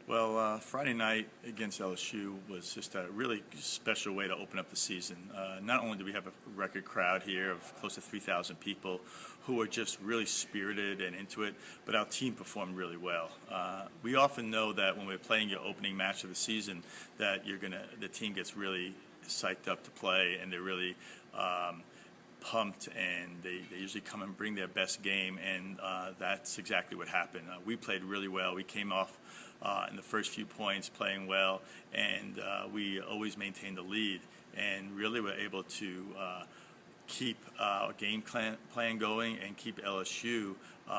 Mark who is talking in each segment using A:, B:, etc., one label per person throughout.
A: Well, Friday night against LSU was just a really special way to open up the season. Not only do we have a record crowd here of close to 3,000 people who are just really spirited and into it, but our team performed really well. We often know that when we're playing your opening match of the season, that the team gets really psyched up to play, and they're really pumped, and they usually come and bring their best game, and that's exactly what happened. We played really well. We came off in the first few points playing well, and we always maintained the lead, and really were able to keep our game plan going and keep LSU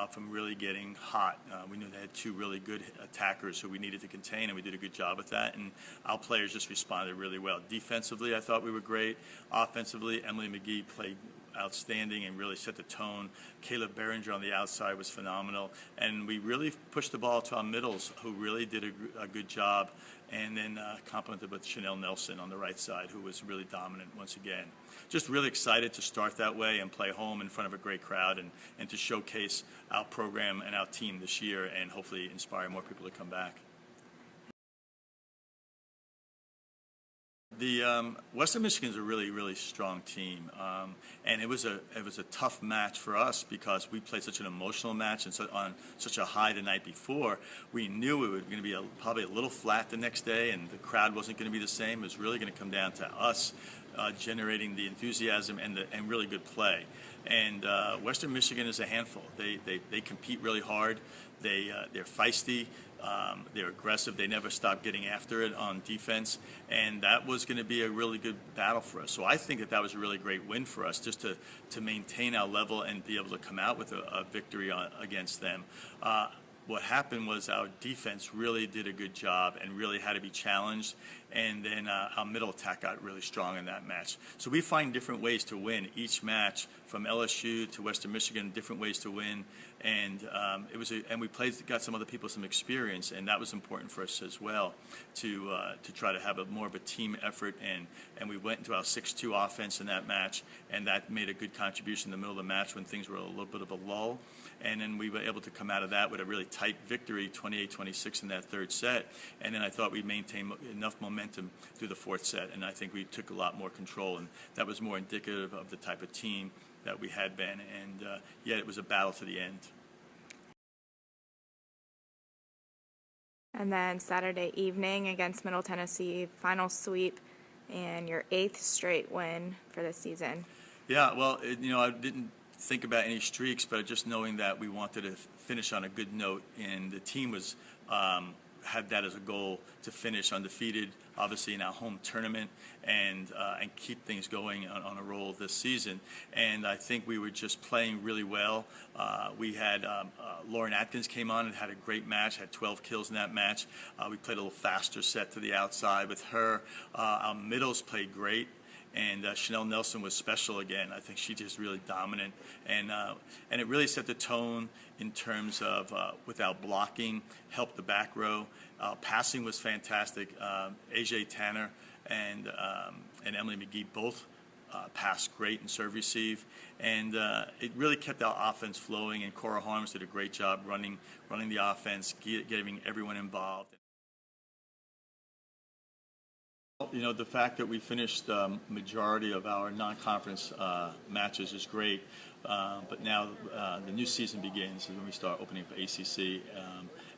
A: from really getting hot. We knew they had two really good attackers who we needed to contain, and we did a good job with that, and our players just responded really well. Defensively, I thought we were great. Offensively, Emily McGee played outstanding and really set the tone. Caleb Behringer on the outside was phenomenal, and we really pushed the ball to our middles, who really did a good job, and then complemented with Chanel Nelson on the right side, who was really dominant once again. Just really excited to start that way and play home in front of a great crowd, and to showcase our program and our team this year, and hopefully inspire more people to come back. The Western Michigan is a really, really strong team, and it was a tough match for us because we played such an emotional match and on such a high the night before. We knew it was going to be probably a little flat the next day, and the crowd wasn't going to be the same. It was really going to come down to us generating the enthusiasm and really good play. And Western Michigan is a handful. They compete really hard. They're feisty. They're aggressive. They never stop getting after it on defense, and that was going to be a really good battle for us. So I think that was a really great win for us, just to maintain our level and be able to come out with a victory against them. What happened was our defense really did a good job and really had to be challenged, and then our middle attack got really strong in that match. So we find different ways to win each match, from LSU to Western Michigan, different ways to win, and we got some other people some experience, and that was important for us as well to try to have more of a team effort, and we went into our 6-2 offense in that match, and that made a good contribution in the middle of the match when things were a little bit of a lull, and then we were able to come out of that with a really tight victory, 28-26 in that third set, and then I thought we maintained enough momentum through the fourth set, and I think we took a lot more control, and that was more indicative of the type of team that we had been, and yet it was a battle to the end.
B: And then Saturday evening against Middle Tennessee, final sweep and your 8th straight win for the season.
A: Yeah, well, I didn't think about any streaks, but just knowing that we wanted to finish on a good note, and the team was had that as a goal to finish undefeated, obviously in our home tournament, and keep things going on a roll this season. And I think we were just playing really well. We had Lauren Atkins came on and had a great match, had 12 kills in that match. We played a little faster set to the outside with her. Our middles played great. And Chanel Nelson was special again. I think she just really dominant, and it really set the tone in terms of with our blocking, helped the back row. Passing was fantastic. AJ Tanner and Emily McGee both passed great in serve receive, and it really kept our offense flowing. And Cora Harms did a great job running the offense, getting everyone involved. The fact that we finished the majority of our non-conference matches is great, but now the new season begins when we start opening up ACC,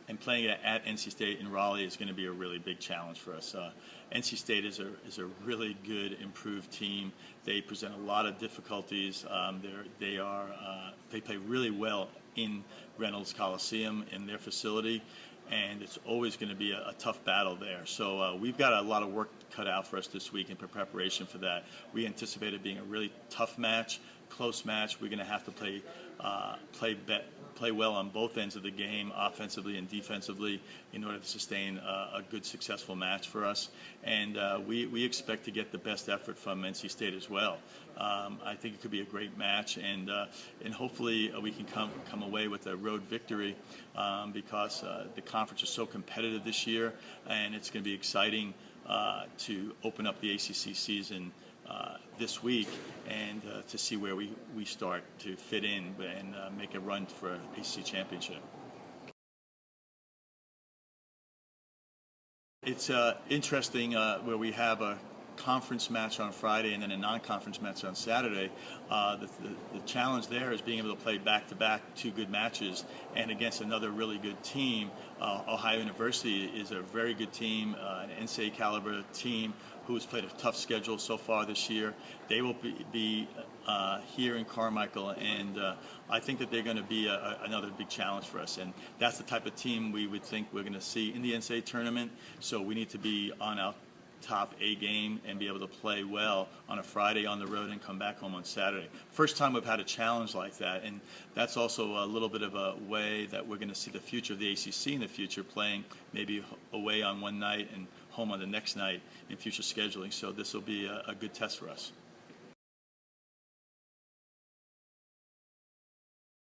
A: and playing it at NC State in Raleigh is going to be a really big challenge for us. NC State is a really good, improved team. They present a lot of difficulties. They play really well in Reynolds Coliseum in their facility, and it's always going to be a tough battle there. So we've got a lot of work cut out for us this week in preparation for that. We anticipate it being a really tough match, close match. We're going to have to play well on both ends of the game, offensively and defensively, in order to sustain a good, successful match for us. And we expect to get the best effort from NC State as well. I think it could be a great match, and hopefully we can come away with a road victory, because the conference is so competitive this year, and it's going to be exciting to open up the ACC season this week, and to see where we start to fit in and make a run for an ACC championship. It's interesting where we have a conference match on Friday and then a non-conference match on Saturday. The challenge there is being able to play back-to-back two good matches and against another really good team. Ohio University is a very good team, an NCAA caliber team who has played a tough schedule so far this year. They will be here in Carmichael, and I think that they're going to be another big challenge for us. And that's the type of team we would think we're going to see in the NCAA tournament. So we need to be on our top A game and be able to play well on a Friday on the road and come back home on Saturday. First time we've had a challenge like that, and that's also a little bit of a way that we're going to see the future of the ACC in the future, playing maybe away on one night and home on the next night in future scheduling. So this will be a good test for us.